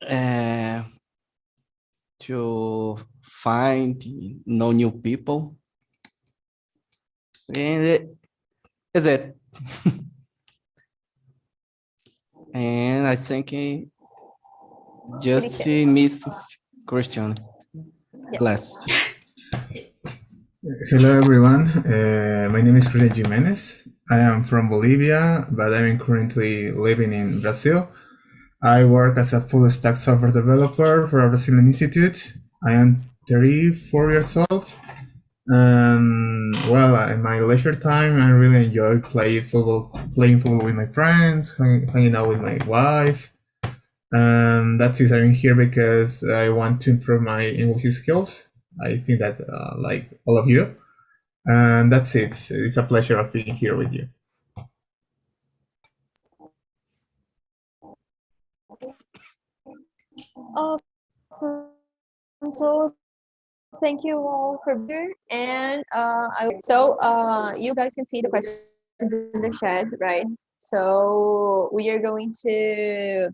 uh, to find know new people, and is it. And I think just miss Christian last. Hello everyone, my name is Christian Jimenez. I am from Bolivia, but I'm currently living in Brazil. I work as a full stack software developer for a Brazilian institute. I am 34 years old. Well, in my leisure time, I really enjoy playing football with my friends, hanging out with my wife. That's it. I'm here because I want to improve my English skills. I think that, like all of you. And that's it. It's a pleasure of being here with you. Awesome. So thank you all for being here. And you guys can see the questions in the chat, right? So we are going to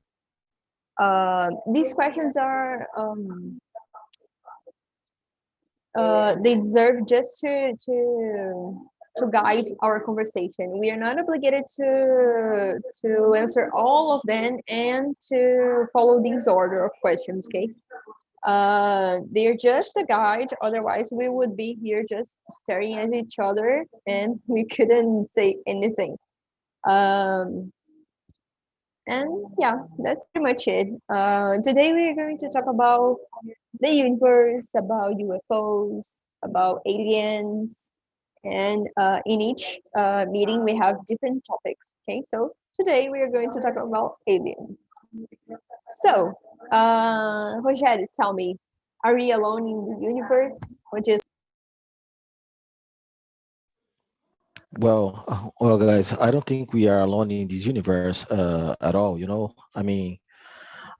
these questions are they deserve just to guide our conversation. We are not obligated to answer all of them and to follow this order of questions, okay? They're just a guide, otherwise we would be here just staring at each other and we couldn't say anything. And yeah, that's pretty much it. Today we're going to talk about the universe, about UFOs, about aliens, and in each meeting we have different topics. Okay, so today we are going to talk about aliens. So, Rogério, tell me, are we alone in the universe? What do you Well, guys, I don't think we are alone in this universe at all. I mean,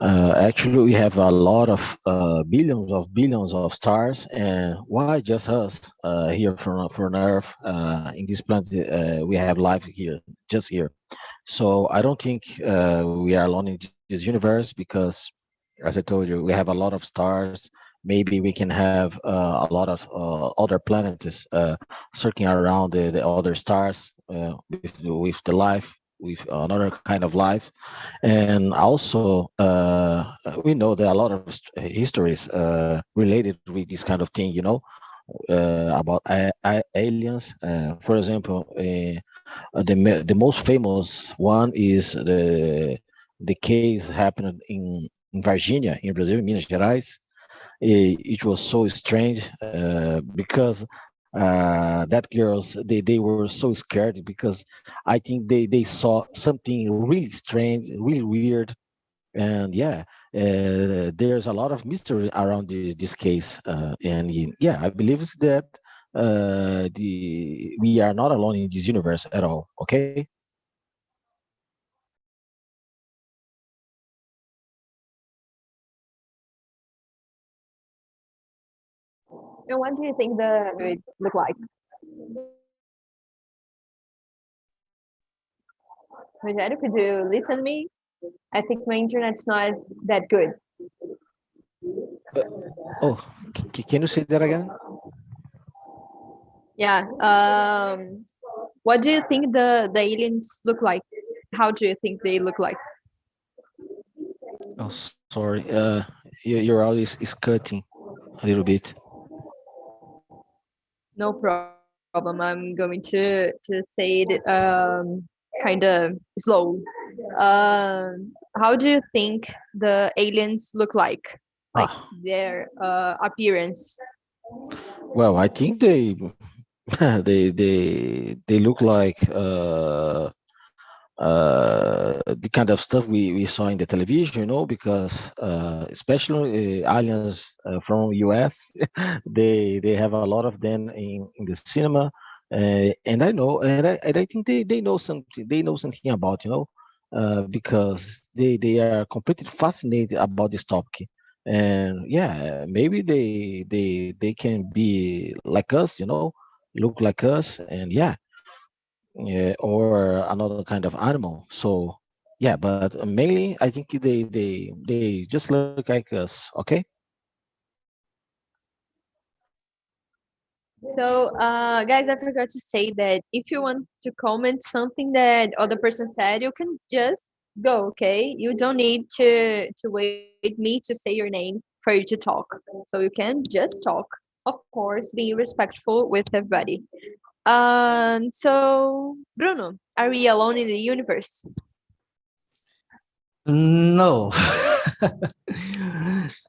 actually, we have a lot of billions of stars, and why just us here from Earth in this planet? We have life here, just here. So I don't think we are alone in this universe because, as I told you, we have a lot of stars. Maybe we can have a lot of other planets circling around the other stars with the life, with another kind of life. And also, we know there are a lot of histories related with this kind of thing, about aliens. For example, the most famous one is the case happened in Virginia, in Brazil, in Minas Gerais. It was so strange because that girls they were so scared because I think they saw something really strange, really weird, and yeah, there's a lot of mystery around this case, and yeah, I believe that we are not alone in this universe at all. Okay. and what do you think the would look like? Rogério, could you listen to me? I think my internet's not that good. Oh, can you say that again? Yeah. What do you think the aliens look like? How do you think they look like? Oh, sorry. Your audio is cutting a little bit. No problem. I'm going to say it kind of slow. How do you think the aliens look like? Like their appearance? Well, I think they they look like the kind of stuff we saw in the television, because especially aliens from US, they have a lot of them in the cinema, and I know, and I think they know something. They know something about, because they are completely fascinated about this topic, and yeah, maybe they can be like us, look like us, and yeah, or another kind of animal. So Yeah, but mainly I think they just look like us. Okay. So, guys, I forgot to say that if you want to comment something that other person said, you can just go, okay? You don't need to wait me to say your name for you to talk. So you can just talk, of course, being respectful with everybody. So, Bruno, are we alone in the universe? No.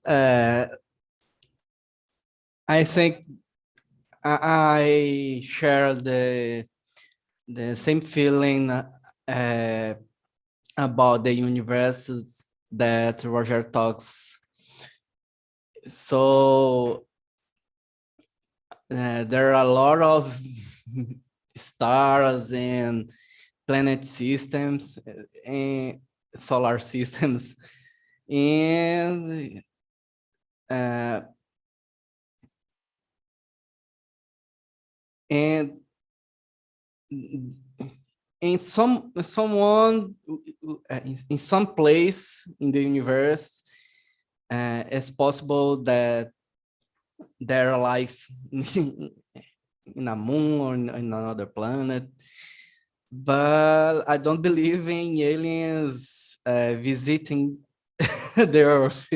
uh, I think I share the same feeling about the universes that Roger talks. So there are a lot of stars and planet systems and solar systems, and uh, and in in some place in the universe, it's possible that there are life in a moon or in another planet, but I don't believe in aliens visiting the Earth.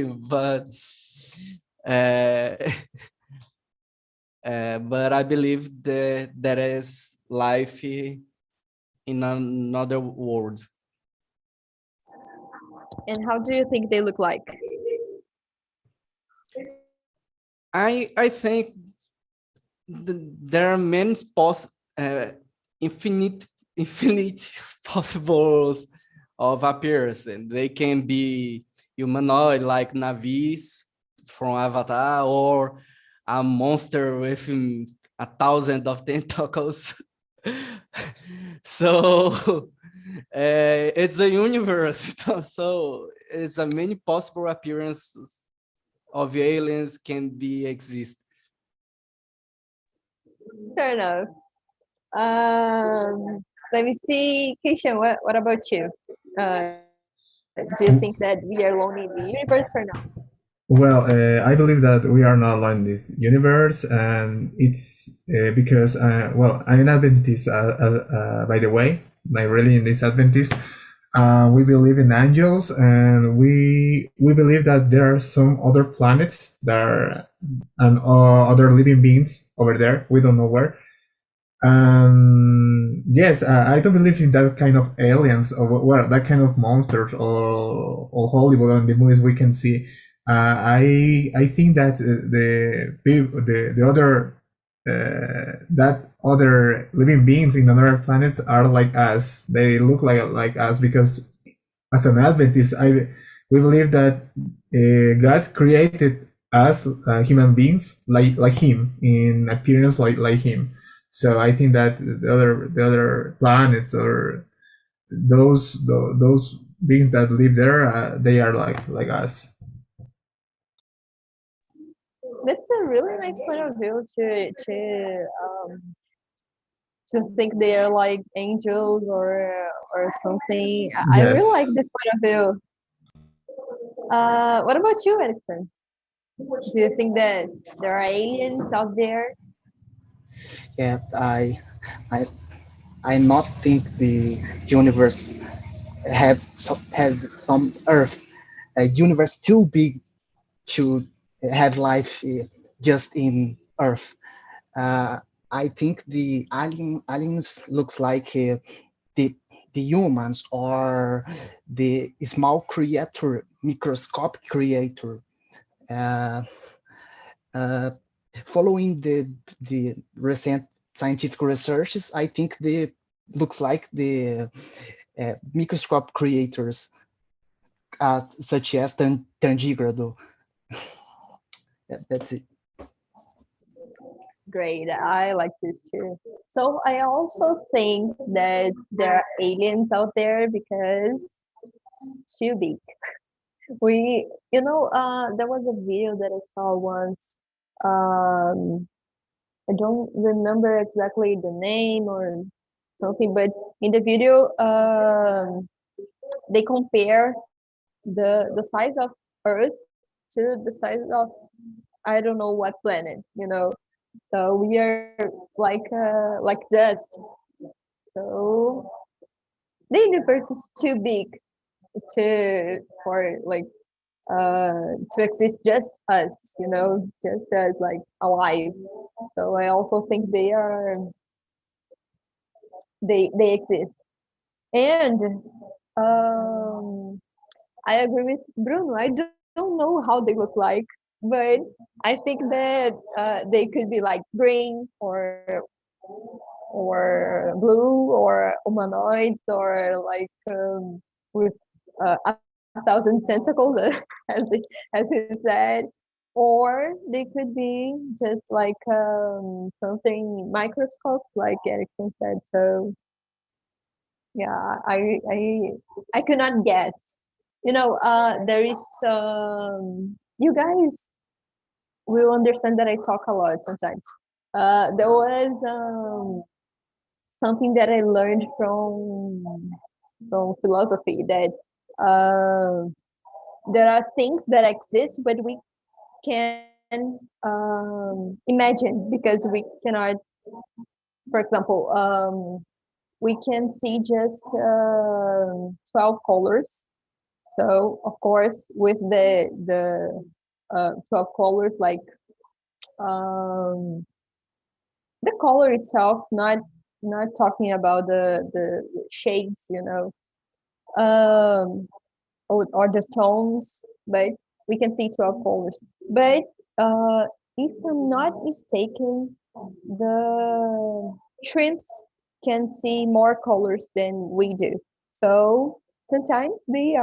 Uh, but I believe that there is life in another world. And how do you think they look like? I think there are many infinite infinite possibles of appearance, and they can be humanoid like Navis from Avatar, or a monster with 1,000 of tentacles. So it's a universe. So it's a many possible appearances of aliens can be exist. Fair enough. Let me see, Keishan, what about you? Do you think that we are alone in the universe or not? Well, I believe that we are not alone in this universe, and it's because, well, I'm an Adventist, by the way. My religion is Adventist. We believe in angels, and we believe that there are some other planets that are, and other living beings over there. We don't know where. Yes, I don't believe in that kind of aliens or well, that kind of monsters or Hollywood on the movies we can see. I think that the other that other living beings in other planets are like us. They look like us because as an Adventist, I we believe that God created us human beings like Him in appearance like Him. So I think that the other planets or those beings that live there, they are like us. That's a really nice point of view to think they are like angels or something. I really like Yes. this point of view. What about you, Erickson? Do you think that there are aliens out there? Yeah, I, I not think the universe have some Earth, a universe too big to have life just in Earth. Uh, I think the aliens looks like the the humans or the small creator, microscopic creator. Uh, uh, Following the recent scientific researches, I think the looks like the microscope creators, such as Tandigrado. That's it. Great, I like this too. So I also think that there are aliens out there because it's too big. There was a video that I saw once. Um, I don't remember exactly the name or something, but in the video, they compare the size of Earth to the size of I don't know what planet, you know. So we are like dust. So the universe is too big for like to exist just us, you know, just as like alive. So I also think they exist. And I agree with Bruno. I don't know how they look like, but I think that they could be like green or blue or humanoids or like with a thousand tentacles, as as he said, or they could be just like something microscope, like Erickson said. So yeah, I could not guess. You know, there is you guys will understand that I talk a lot sometimes. There was something that I learned from philosophy that there are things that exist, but we can imagine because we cannot. For example, we can see just 12 colors. So of course, with the 12 colors, like um, the color itself, not talking about the shades, you know, or the tones, but we can see 12 colors. But if I'm not mistaken, the shrimps can see more colors than we do. So sometimes the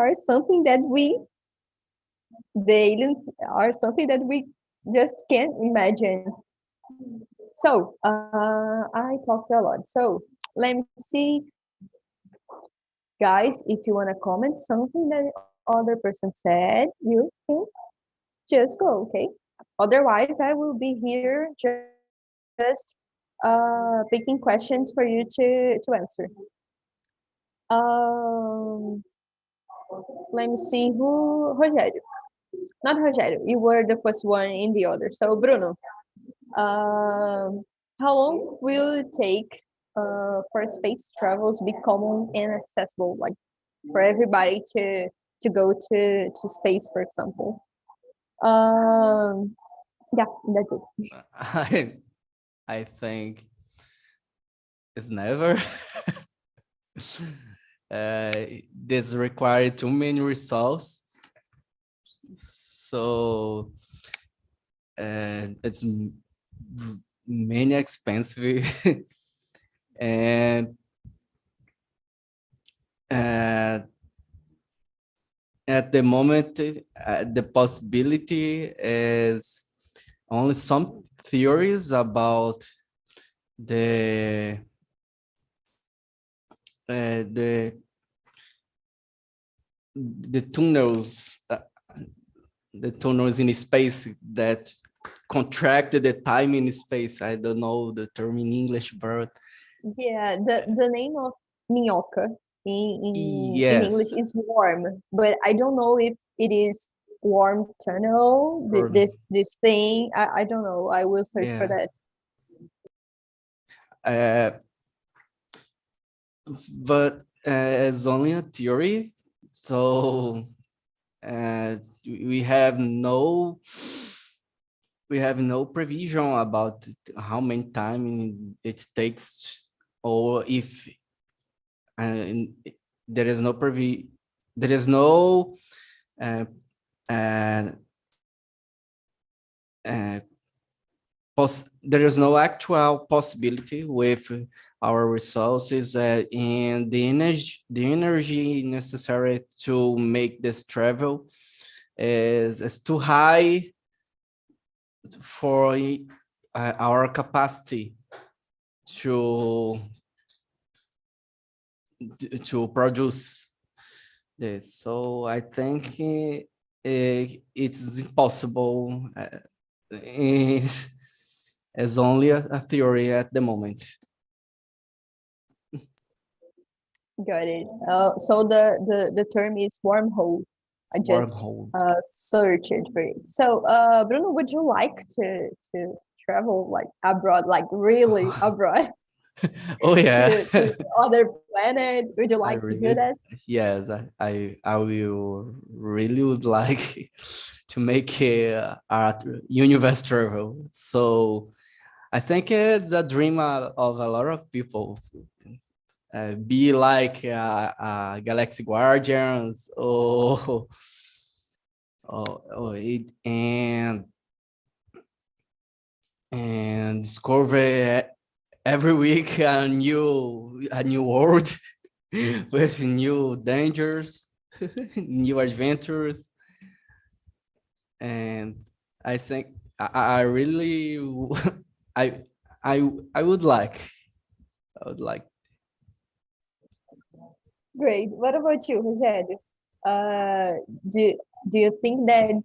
aliens are something that we just can't imagine. So I talked a lot. So let me see, guys, if you want to comment something that other person said, you can just go, okay? Otherwise, I will be here just picking questions for you to answer. Um, let me see Rogério. Not Rogério, you were the first one in the order. So Bruno, how long will it take for space travels be common and accessible, like for everybody to go to space, for example? Yeah, that's it. I think it's never. This require too many resources, so it's many expensive and at the moment the possibility is only some theories about the the tunnels in space that contracted the time in space. I don't know the term in English, but Yeah, the name of minhoca in yes, English is worm, but I don't know if it is worm tunnel. or This thing, I don't know. I will search for yeah. that. But it's only a theory, so we have no provision about how many time it takes, or if there is no there is no uh, uh, uh, there is no actual possibility with our resources and the energy necessary to make this travel is too high for our capacity to produce this. So I think it's impossible. It's only a theory at the moment. Got it. So the term is wormhole. I just Wormhole. searched for it. So, Bruno, would you like to travel like abroad, like really abroad, Oh yeah. to other planet? Would you I like to do really, that? yes, I will really would like to make a universe travel. So I think it's a dream of a lot of people. Be like Galactic Origins and discover every week a new world with new dangers, new adventures, and I think I really I I would like. I would like. Great. What about you, Rogério? Uh, do you think that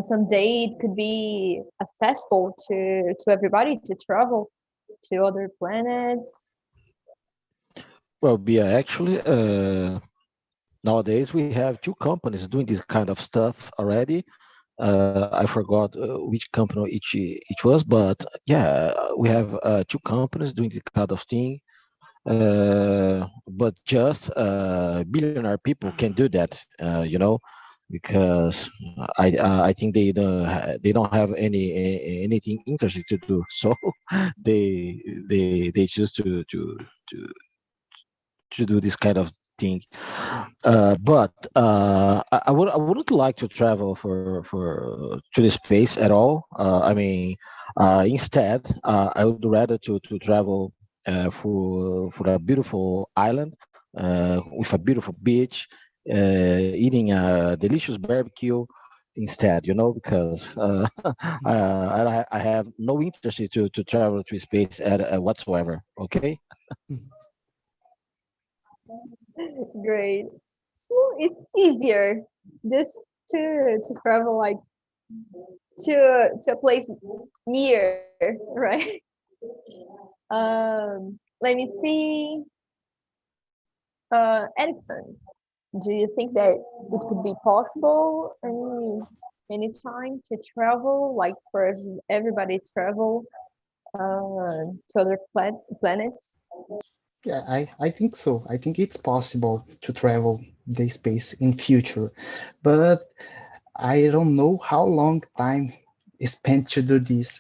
someday it could be accessible to everybody to travel to other planets? Well, Bia, actually, nowadays we have two companies doing this kind of stuff already. I forgot which company each was, but yeah, we have two companies doing this kind of thing. But just billionaire people can do that, because I think they don't have anything interesting to do, so they choose to to do this kind of thing. But I wouldn't like to travel for to the space at all. I mean, instead, I would rather to travel for a beautiful island with a beautiful beach, eating a delicious barbecue instead, because I have no interest to travel to space whatsoever. Okay. Great. So it's easier just to travel like to a place near, right? Let me see. Edison, do you think that it could be possible any time to travel, like for everybody travel to other planets? Yeah, I think so. I think it's possible to travel the space in future, but I don't know how long time is spent to do this.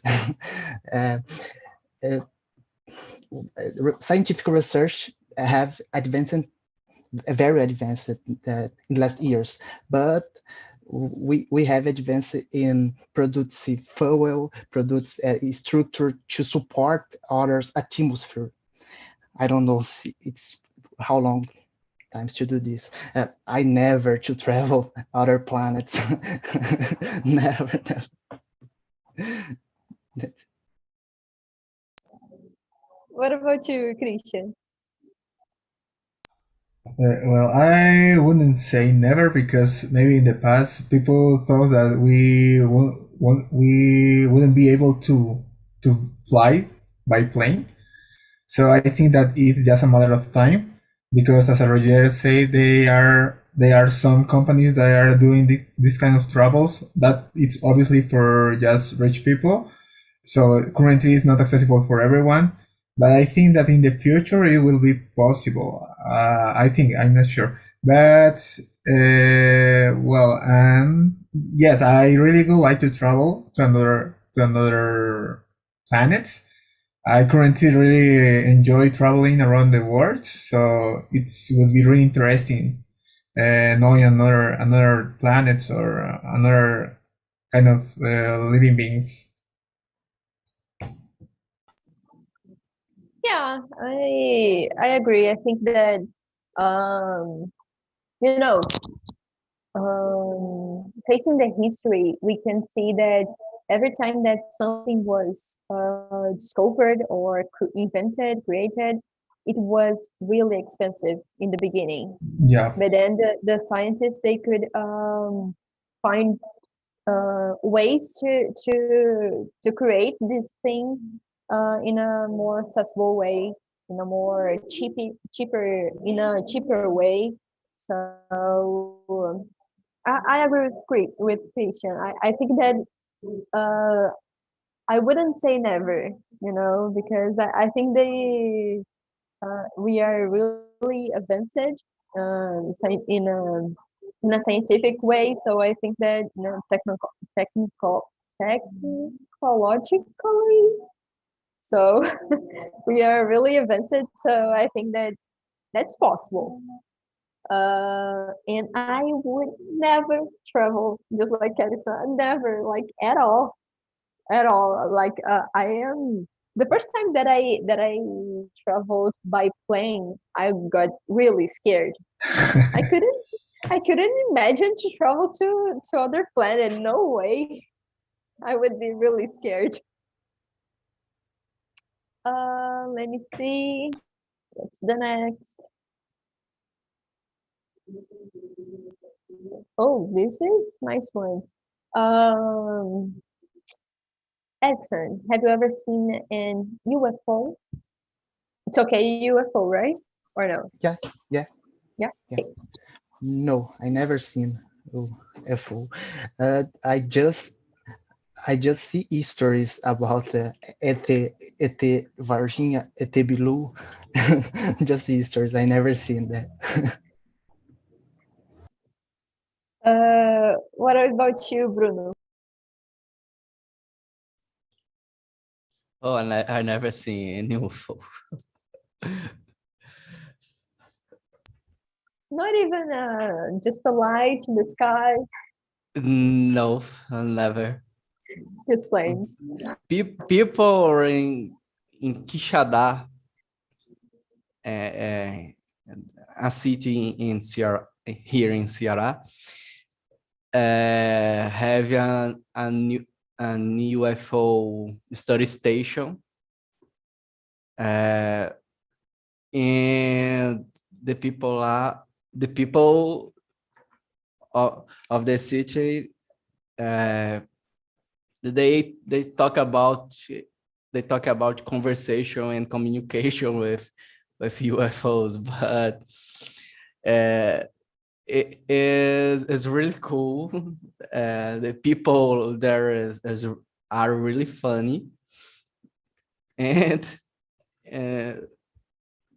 uh, uh, Scientific research have advanced, very advanced in last years, but we have advanced in producing fuel, produce a structure to support others atmosphere. I don't know it's how long times to do this. I never to travel other planets. Never, never. What about you, Christian? Well, I wouldn't say never because maybe in the past people thought that we wouldn't be able to fly by plane. So I think that is just a matter of time because, as Roger said, they are some companies that are doing this kind of travels. That it's obviously for just rich people. So currently it's not accessible for everyone, but I think that in the future it will be possible. I think I'm not sure, but well, and yes, I really would like to travel to another planet. I currently really enjoy traveling around the world, so it would be really interesting knowing another planets or another kind of living beings. Yeah, I agree. I think that um, you know, facing the history, we can see that every time that something was discovered or invented, created, it was really expensive in the beginning. Yeah. But then the scientists they could find ways to create this thing in a more accessible way in a more cheaper way. So I agree with Christian. I think that I wouldn't say never, because I think we are really advanced in a scientific way. So I think that technologically, so we are really advanced. So I think that that's possible. And I would never travel just like Carissa, never, like at all. Like I am the first time that I traveled by plane, I got really scared. I couldn't imagine to travel to other planet. No way. I would be really scared. Let me see. What's the next? Oh, this is nice one. Edson, have you ever seen an UFO? It's okay, UFO, right? Or no? Yeah, yeah, Yeah. yeah. No, I never seen UFO. I just see stories about the ET Varginha, ET Bilu. Just see stories. I never seen that. What about you, Bruno? Oh, I never seen any UFO. Not even just a light in the sky, No, never. just plain. People in Quixadá, a city in Ceará, here in Ceará, have an UFO study station, and the people of the city, they talk about conversation and communication with UFOs, but it is really cool. The people there are really funny, and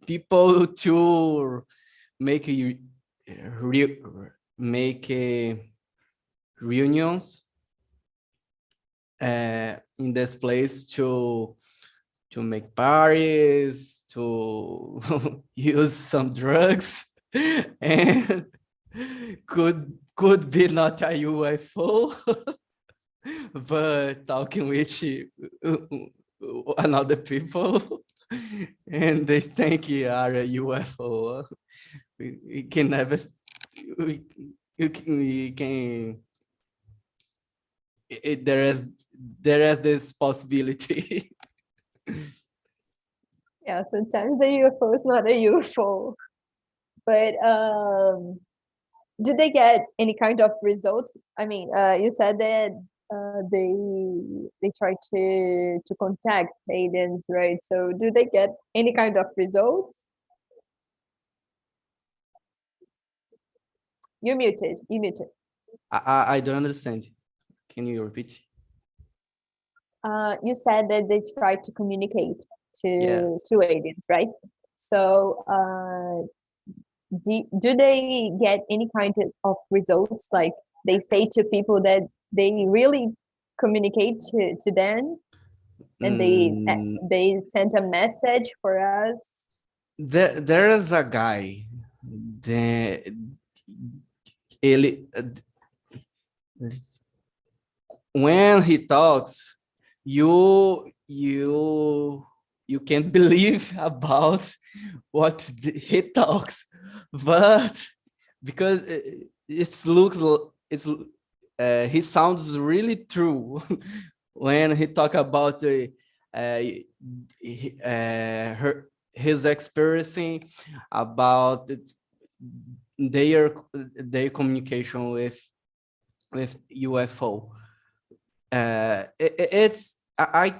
people to make reunions in this place to make parties, to use some drugs, and could be not a UFO, but talking with another people, and they think you are a UFO. We can never, we can. There is this possibility. Yeah, sometimes the UFO is not a UFO. But do they get any kind of results? I mean, you said that they try to contact aliens, right? So do they get any kind of results? You're muted. You muted. I don't understand. Can you repeat? You said that they try to communicate Yes. to aliens, right? So do they get any kind of results? Like they say to people that they really communicate to them, and they send a message for us. There is a guy. Ele, when he talks, you can't believe about what he talks, but because he sounds really true when he talk about his experiencing about their communication with UFO. It's I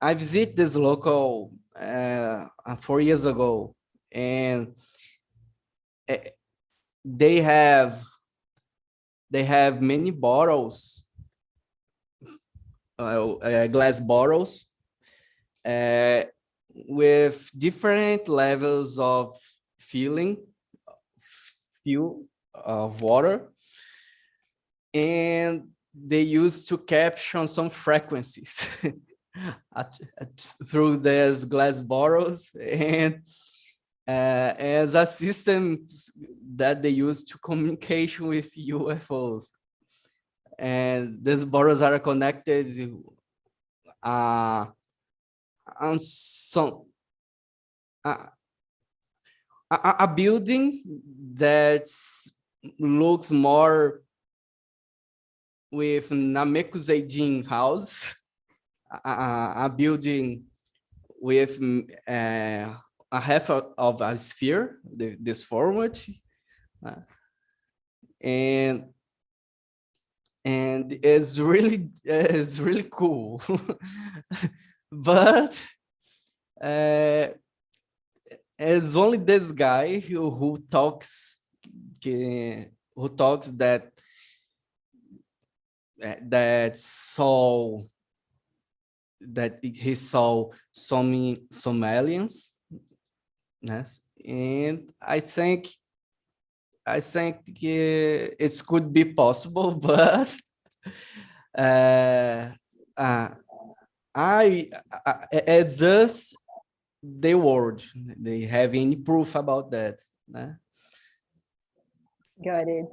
I visited this local 4 years ago, and they have many bottles, glass bottles, with different levels of fuel of water, and they used to capture some frequencies through these glass bottles, and as a system that they use to communication with UFOs. And these bottles are connected on some a building that looks more with Namekusei house, a building with a half of a sphere, this format, and it's really cool. But it's only this guy who talks that he saw some aliens. Yes, and I think it could be possible, but it's just the word. They have any proof about that? Got it.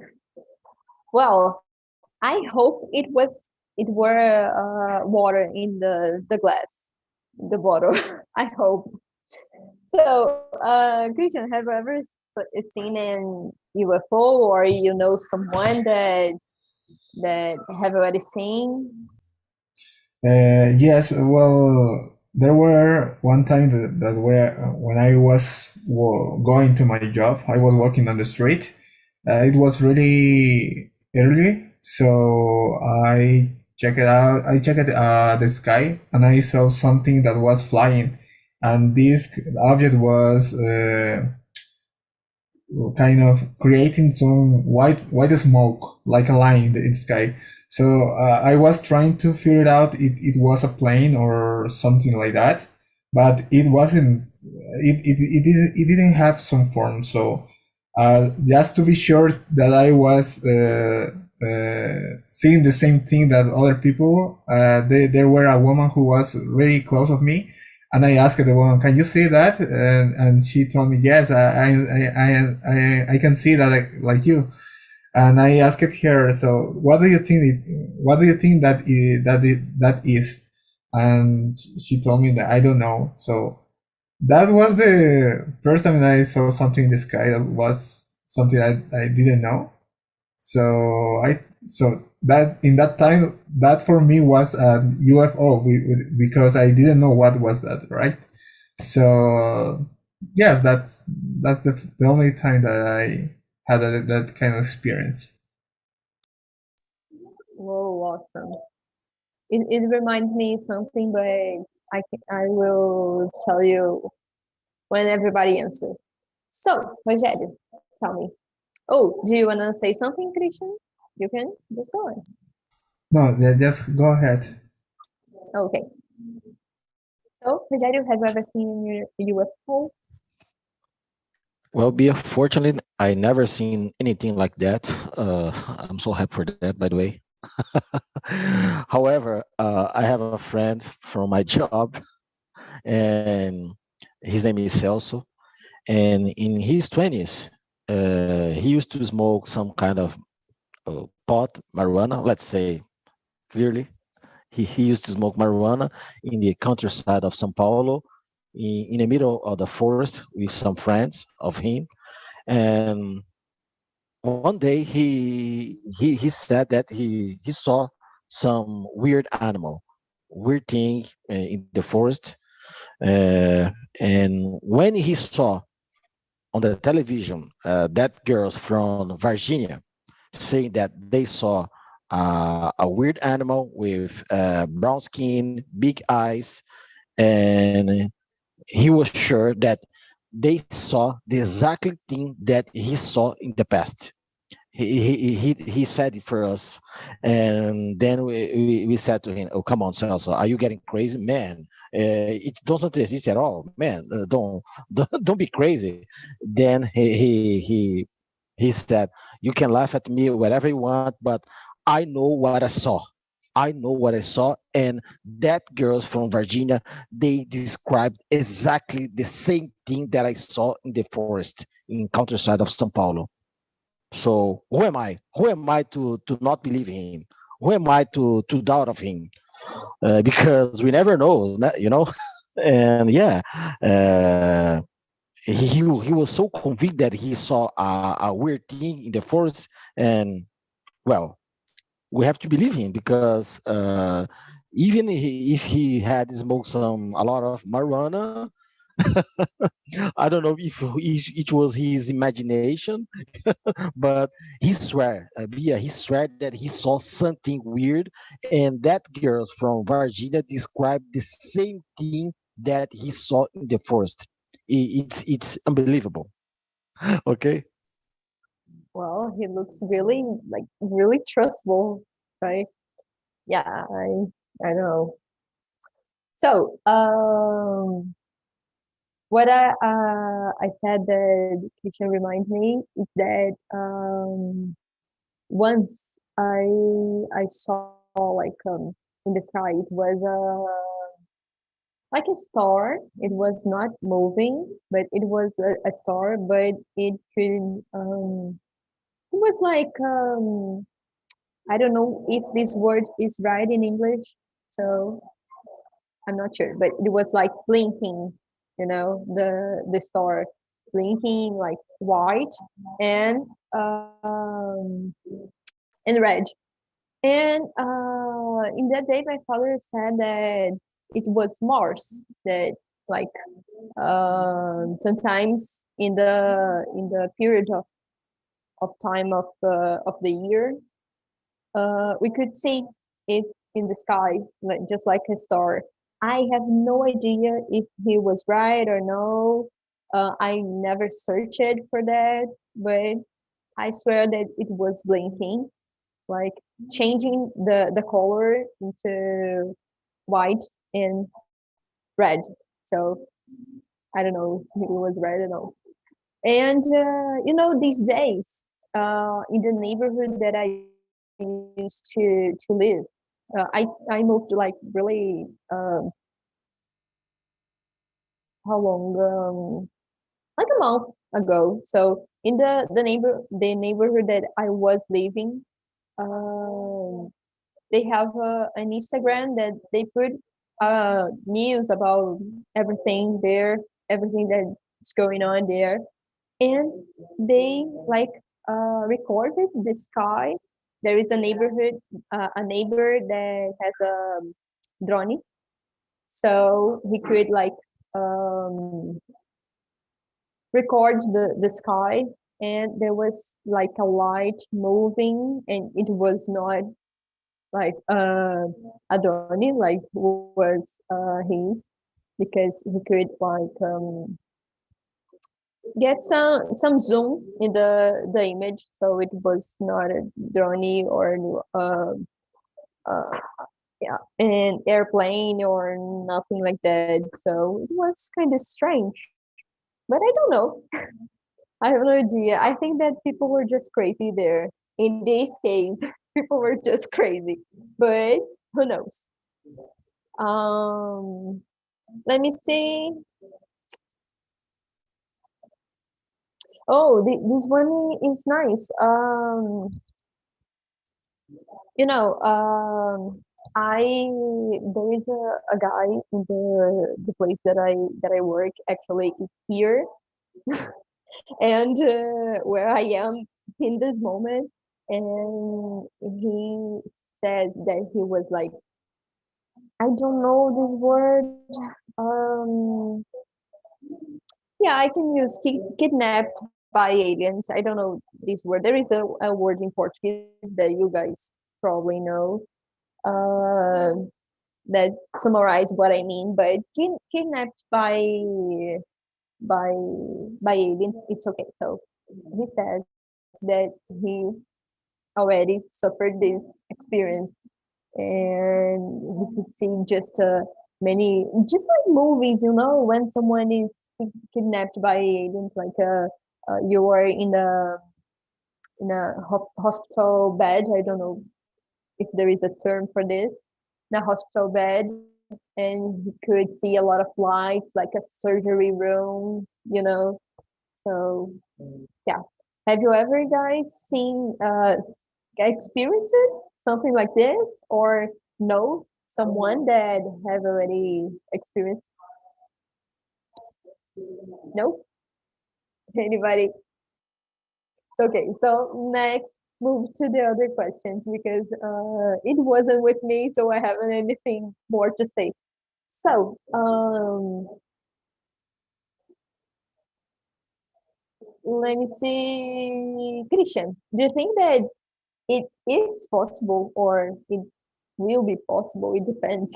Well, I hope it were water in the glass, the bottle. I hope. So, Christian, have you ever seen an UFO, or you know someone that have already seen? Yes, well, there were one time that where when I was going to my job, I was working on the street. It was really early, so I checked it out. I checked the sky, and I saw something that was flying, and this object was kind of creating some white smoke, like a line in the sky. So I was trying to figure it out. It was a plane or something like that, but it wasn't. It didn't have some form. So just to be sure that I was seeing the same thing that other people, there were a woman who was really close of me, and I asked the woman, "Can you see that?" And she told me, "Yes, I can see that like you." And I asked her, "So what do you think? What do you think that is?" And she told me that I don't know. So that was the first time that I saw something in the sky that was something I didn't know. So that in that time, that for me was a UFO because I didn't know what was that, right? So yes, that's the only time that I had that kind of experience. Whoa, awesome! It reminds me something, but I will tell you when everybody answers. So, Rogério, tell me. Oh, do you want to say something, Christian? You can just go on. No, just go ahead. Okay. So, Rogério, have you ever seen a UFO? Well, be fortunate, I never seen anything like that. I'm so happy for that, by the way. However, I have a friend from my job, and his name is Celso. And in his 20s, he used to smoke some kind of pot, marijuana, let's say clearly. He used to smoke marijuana in the countryside of Sao Paulo, in the middle of the forest with some friends of him. And one day he said that he saw some weird animal, weird thing in the forest. And when he saw on the television that girls from Virginia saying that they saw a weird animal with brown skin, big eyes, and he was sure that they saw the exact thing that he saw in the past. He said it for us, and then we said to him, "Oh, come on, Celso, are you getting crazy, man? It doesn't exist at all, man. Don't be crazy." Then he said, "You can laugh at me whatever you want, but I know what I saw. I know what I saw, and that girls from Virginia, they described exactly the same thing that I saw in the forest in countryside of São Paulo. So who am I? Who am I to not believe him? Who am I to doubt of him? Because we never know, you know." And yeah, uh, he was so convinced that he saw a weird thing in the forest, and well, we have to believe him because even if he had smoked a lot of marijuana, I don't know if it was his imagination, but he swear, yeah, he swear that he saw something weird, and that girl from Virginia described the same thing that he saw in the forest. It's unbelievable. Okay. Well, he looks really like really trustful, right? Yeah, I know. So, what I said that Christian reminds me is that once I saw like in the sky it was like a star. It was not moving, but it was a star, but it could it was like I don't know if this word is right in English, so I'm not sure, but it was like blinking, the star blinking like white and um, and red. And in that day, my father said that it was Mars that like sometimes in the period of time of the year we could see it in the sky, like just like a star. I have no idea if he was right or no. I never searched for that, but I swear that it was blinking, like changing the color into white and red. So I don't know if it was right or no. And these days, in the neighborhood that I used to live, I moved like really how long? Like a month ago. So in the neighborhood that I was living, um, they have an Instagram that they put news about everything there, everything that's going on there, and they like recorded the sky. There is a neighbor that has a drone, so he could like um, record the sky, and there was like a light moving, and it was not like a drone, like was his, because he could like get some zoom in the image, so it was not a drone or uh, yeah, an airplane or nothing like that. So it was kind of strange, but I don't know. I have no idea. I think that people were just crazy there. In this case, people were just crazy, but who knows? Um, Let me see. Oh, this one is nice. You know, I there is a guy in the place that I work actually is here, and where I am in this moment, and he said that he was like, I don't know this word. Um, yeah, I can use kidnapped by aliens. I don't know this word. There is a word in Portuguese that you guys probably know. Uh, that summarize what I mean. But kidnapped by aliens, it's okay. So he said that he already suffered this experience, and he could see just just like movies, when someone is kidnapped by aliens, like you are in a hospital bed. I don't know if there is a term for this. In a hospital bed, and you could see a lot of lights, like a surgery room. So yeah, have you ever guys seen experienced something like this, or know someone that have already experienced? No, anybody? It's okay. So next, move to the other questions, because it wasn't with me, so I haven't anything more to say. So let me see, Christian. Do you think that it is possible, or it will be possible? It depends.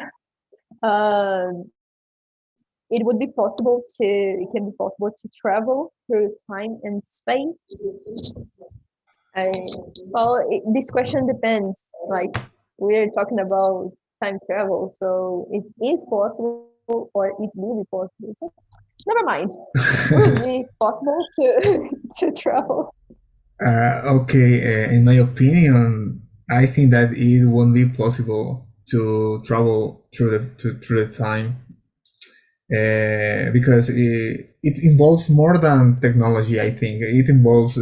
It can be possible to travel through time and space. This question depends. Like, we're talking about time travel, so it is possible, or it will be possible. So, never mind. Will it be possible to to travel? Okay, in my opinion, I think that it won't be possible to travel through the time, because it involves more than technology. I think it involves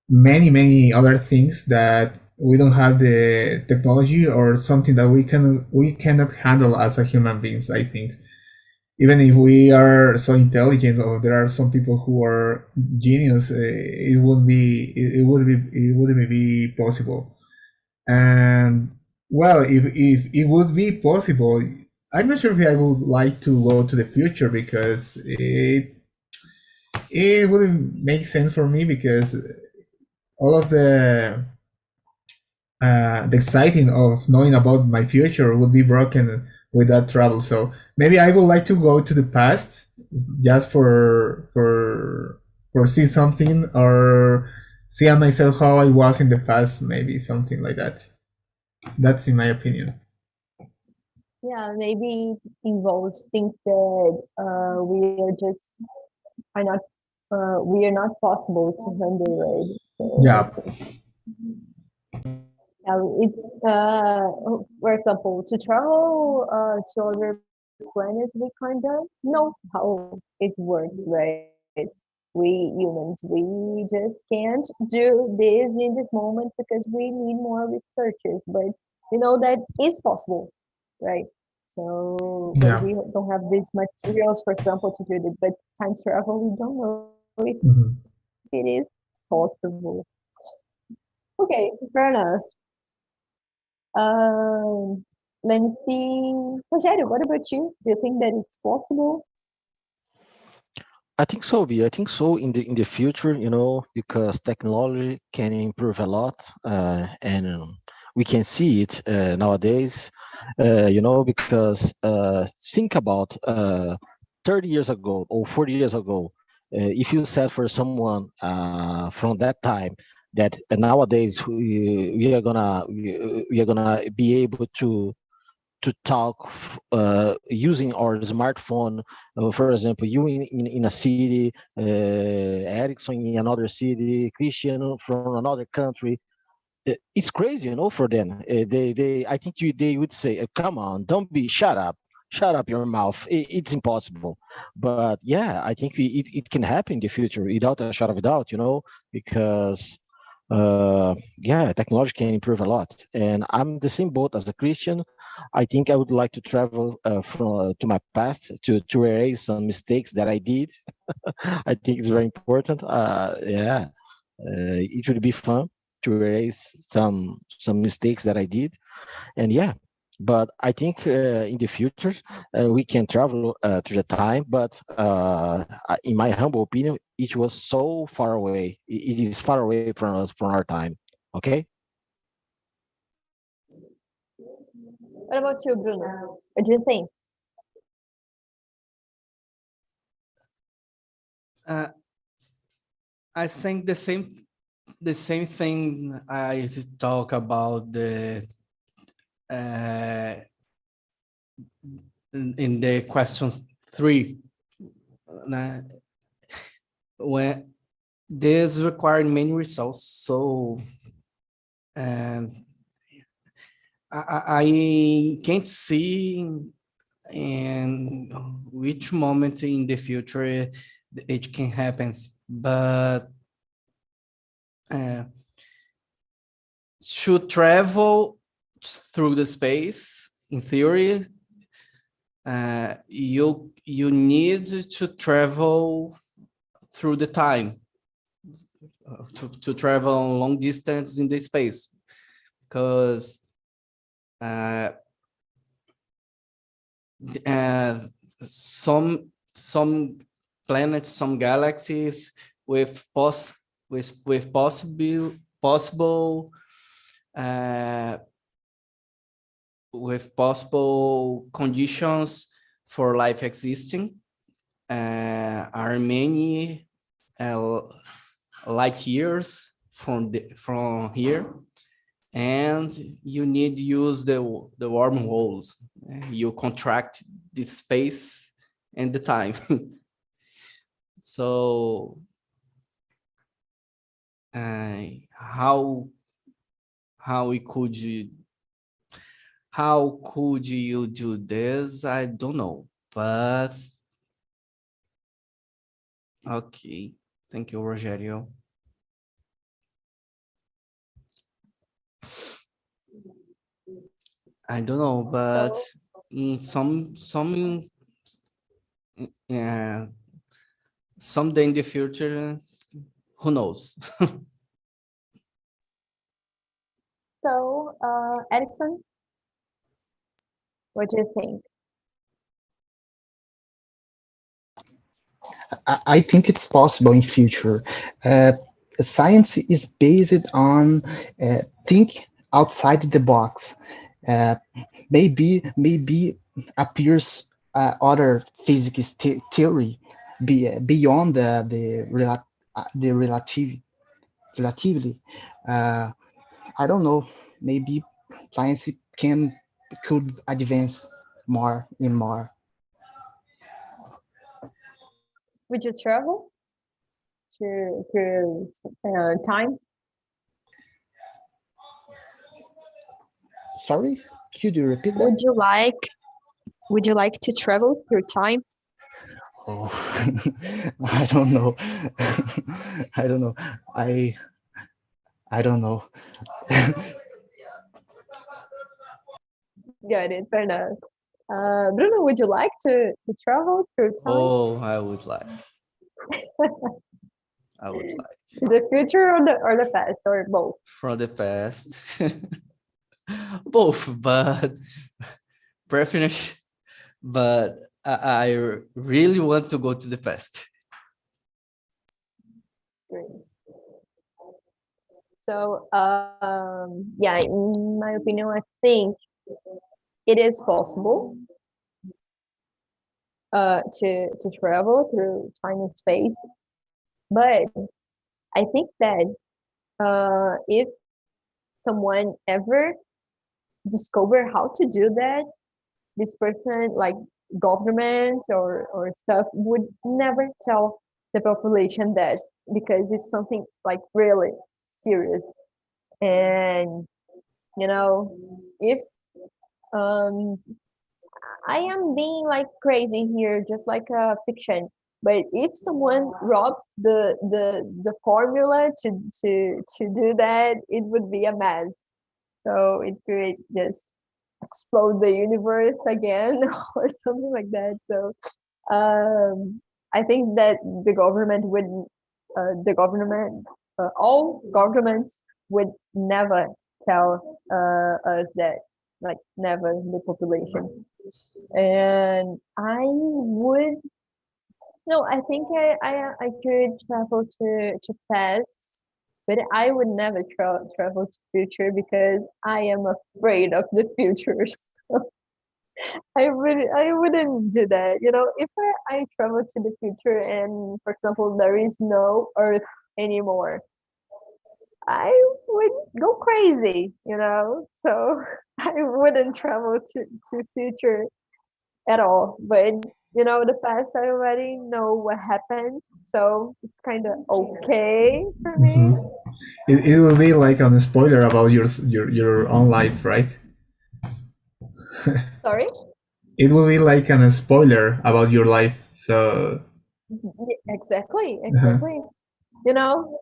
many other things that we don't have the technology, or something that we cannot handle as a human beings. I think even if we are so intelligent, or there are some people who are genius, it wouldn't be possible. And well, if it would be possible, I'm not sure if I would like to go to the future, because it wouldn't make sense for me, because all of the exciting of knowing about my future would be broken with that travel. So maybe I would like to go to the past, just for see something, or see myself how I was in the past, maybe something like that. That's in my opinion. Yeah, maybe it involves things that are not we are not possible to handle, right? So, Yeah. it's for example, to travel to other planets, we kind of know how it works, right? We humans, we just can't do this in this moment, because we need more researchers, but we know that is possible, right? So, but Yeah. we don't have these materials, for example, to do it. But time travel, we don't know if Mhm. it is possible. Okay, fair enough. Um, let me see. Rogério, what about you? Do you think that it's possible? I think so, B. I think so in the future, because technology can improve a lot, and we can see it nowadays, because think about 30 years ago or 40 years ago, if you said for someone from that time that nowadays we are gonna be able to talk using our smartphone. For example, you in a city, Ericsson in another city, Christian from another country. It's crazy, for them. I think they would say, "Come on, don't be, shut up your mouth. It's impossible." But yeah, I think it can happen in the future without a shadow of a doubt, because yeah, technology can improve a lot. And I'm the same boat as a Christian. I think I would like to travel to my past to erase some mistakes that I did. I think it's very important. Yeah, it would be fun to erase some mistakes that I did, and yeah. But I think in the future we can travel to the time. But in my humble opinion, it was so far away. It is far away from us, from our time. Okay. What about you, Bruno? What do you think? I think the same thing I talk about the in the question 3. When this required many results, so I can't see in which moment in the future it can happen, but to travel through the space, in theory, you need to travel through the time, to travel long distance in the space, because some planets, some galaxies with possible conditions for life existing are many light years from here, and you need to use the wormholes. You contract the space and the time. So how could you do this? I don't know, but okay. Thank you, Rogerio. I don't know, but in someday in the future, who knows? So, Erickson, what do you think? I think it's possible in future. Science is based on think outside the box. Maybe appears other physics theory beyond the relatively. I don't know. Maybe science could advance more and more. Would you travel to time? Sorry, could you repeat that? Would you like to travel through time? Oh, I don't know. I don't know. I don't know. Got it, fair enough. Bruno, would you like to travel through time? Oh, I would like. I would like. To the future or the past, or both? From the past. Both, but preference. But I really want to go to the past. Great. So, yeah, in my opinion, I think it is possible to travel through time and space, but I think that if someone ever discover how to do that, this person, like government or stuff, would never tell the population that, because it's something like really serious. And if I am being like crazy here, just like a fiction, but if someone robs the formula to do that, it would be a mess. So it could just explode the universe again or something like that. So I think that the government would, all governments would never tell us that, like never, the population. And I would, no, I think I could travel to past, but I would never travel to future because I am afraid of the future. So I wouldn't do that. You know, if I travel to the future and, for example, there is no Earth anymore, I would go crazy. You know, so I wouldn't travel to future at all. But you know, the past I already know what happened, so it's kind of okay for me. Mhm. It will be like a spoiler about your own life, right? Sorry. It will be like a spoiler about your life. So Exactly, uh-huh. exactly. You know,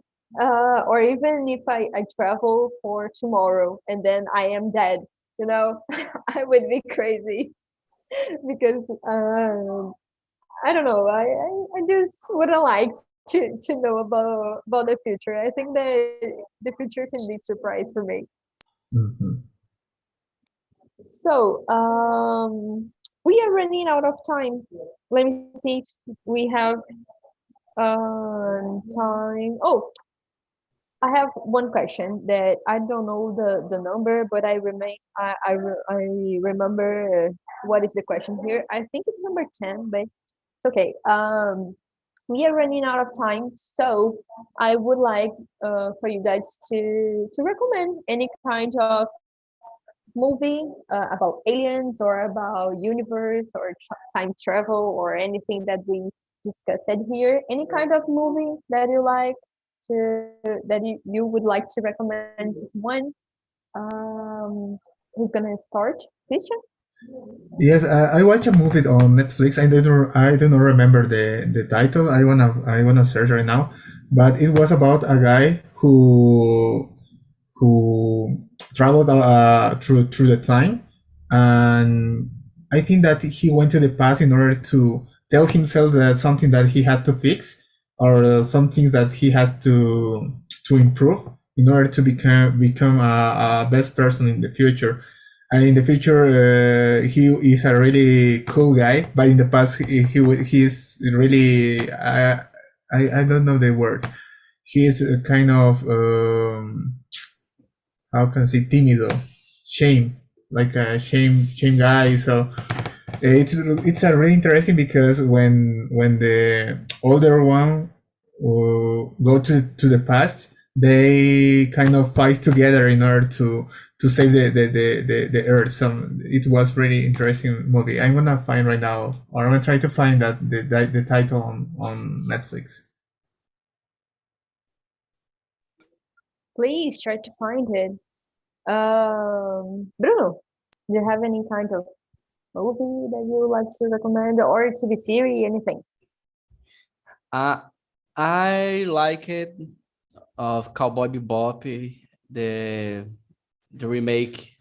or even if I travel for tomorrow and then I am dead, you know, I would be crazy because I don't know. I just wouldn't like to know about the future. I think that the future can be surprise for me. Mhm. So we are running out of time. Let me see if we have time. Oh, I have one question that I don't know the number, but I remember what is the question here. I think it's number 10, but it's okay. We are running out of time, so I would like for you guys to recommend any kind of movie about aliens or about universe or time travel or anything that we discussed here. Any kind of movie that you like that you would like to recommend is one. Who's gonna start? Christian? Yes, I watched a movie on Netflix. I don't remember the title. I wanna search right now, but it was about a guy who traveled through the time, and I think that he went to the past in order to tell himself that something that he had to fix or some things that he has to improve in order to become a best person in the future. And in the future, he is a really cool guy, but in the past, he's really I don't know the word. He is a kind of how can I say tímido, shame, like a shame guy. So it's a really interesting because when the older one go to the past, they kind of fight together in order to save the earth. So it was really interesting movie. I'm gonna find right now, or I'm gonna try to find that the title on Netflix. Please try to find it. Bruno, do you have any kind of movie that you would like to recommend or TV series, anything? Uh, I like it of Cowboy Bebop, the the remake.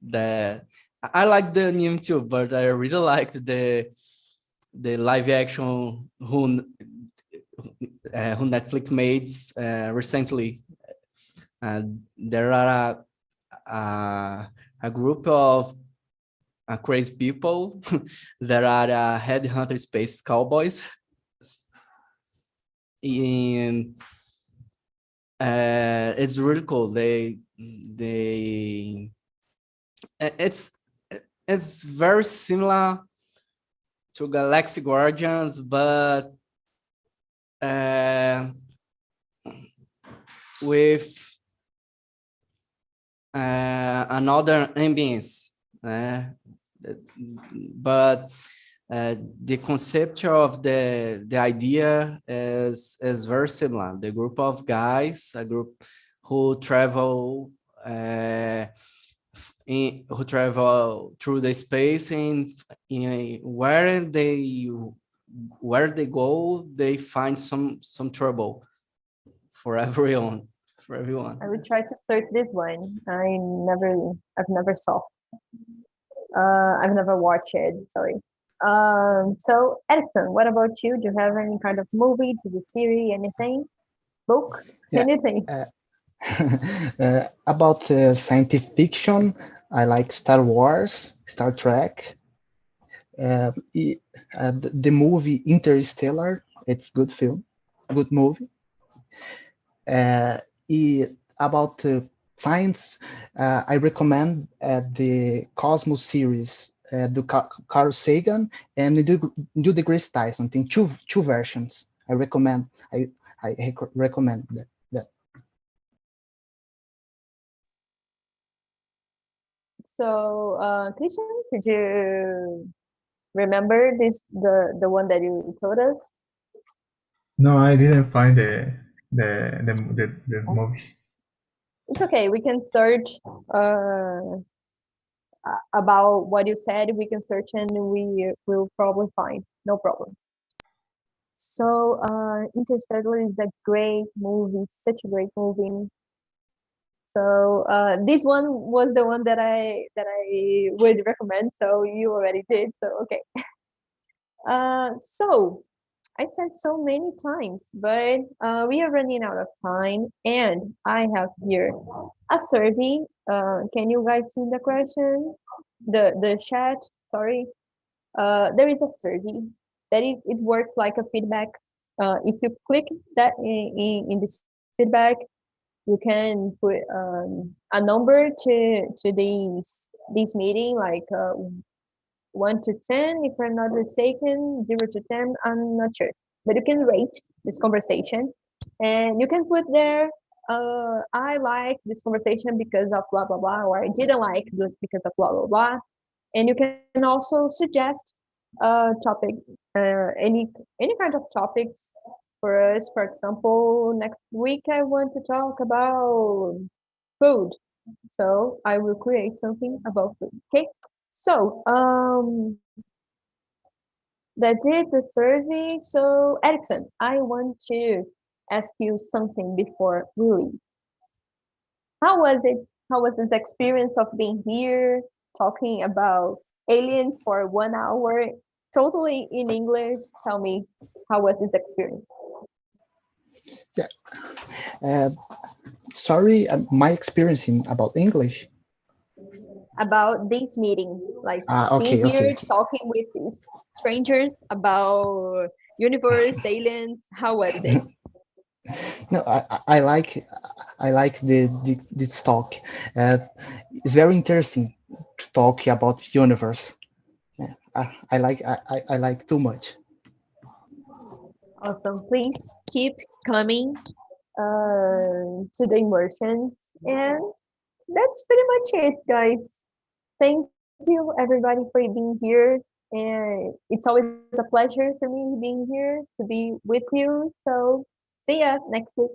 The I like the name too, but I really liked the live action who Netflix made recently. There are a group of crazy people that are Headhunter Space Cowboys, and it's really cool. They it's it's very similar to Galactic Origins, but with another ambience. But the concept of the idea is very similar. The group of guys, a group who travel who travel through the space, and where they go, they find some trouble for everyone. For everyone. I would try to search this one. I've never saw. I've never watched it. Sorry. So Edison, what about you? Do you have any kind of movie, TV series, anything, book, Yeah. anything? About scientific fiction, I like Star Wars, Star Trek. The movie Interstellar, it's good film, good movie. Uh, about science, I recommend the Cosmos series. do Carl Sagan and do Neil deGrasse Tyson. Tem two versions. I recommend recommend that. So, Christian, could you remember the one that you told us? No, I didn't find the movie. It's okay. We can search about what you said. We can search and we will probably find. No problem. So, Interstellar is a great movie, such a great movie. So, this one was the one that I would recommend. So you already did. So okay. So I said so many times, but we are running out of time, and I have here a survey. Can you guys see the question? The chat. Sorry. There is a survey that it works like a feedback. If you click that in this feedback, you can put a number to this meeting, like 1 to 10, if I'm not mistaken, 0 to 10, I'm not sure. But you can rate this conversation, and you can put there, I like this conversation because of blah, blah, blah, or I didn't like it because of blah, blah, blah. And you can also suggest topic, any kind of topics for us. For example, next week I want to talk about food. So I will create something about food. Okay. So that's it, the survey. So Erickson, I want to ask you something before we leave. How was it? How was this experience of being here, talking about aliens for 1 hour, totally in English? Tell me, how was this experience? Yeah. Sorry, my experience about English. About this meeting, like being here, talking with these strangers about universe, aliens. How was it? No, I like this talk. It's very interesting to talk about the universe. Yeah, I like too much. Awesome. Please keep coming to the immersions, and that's pretty much it, guys. Thank you everybody for being here, and it's always a pleasure for me being here to be with you. So see ya next week.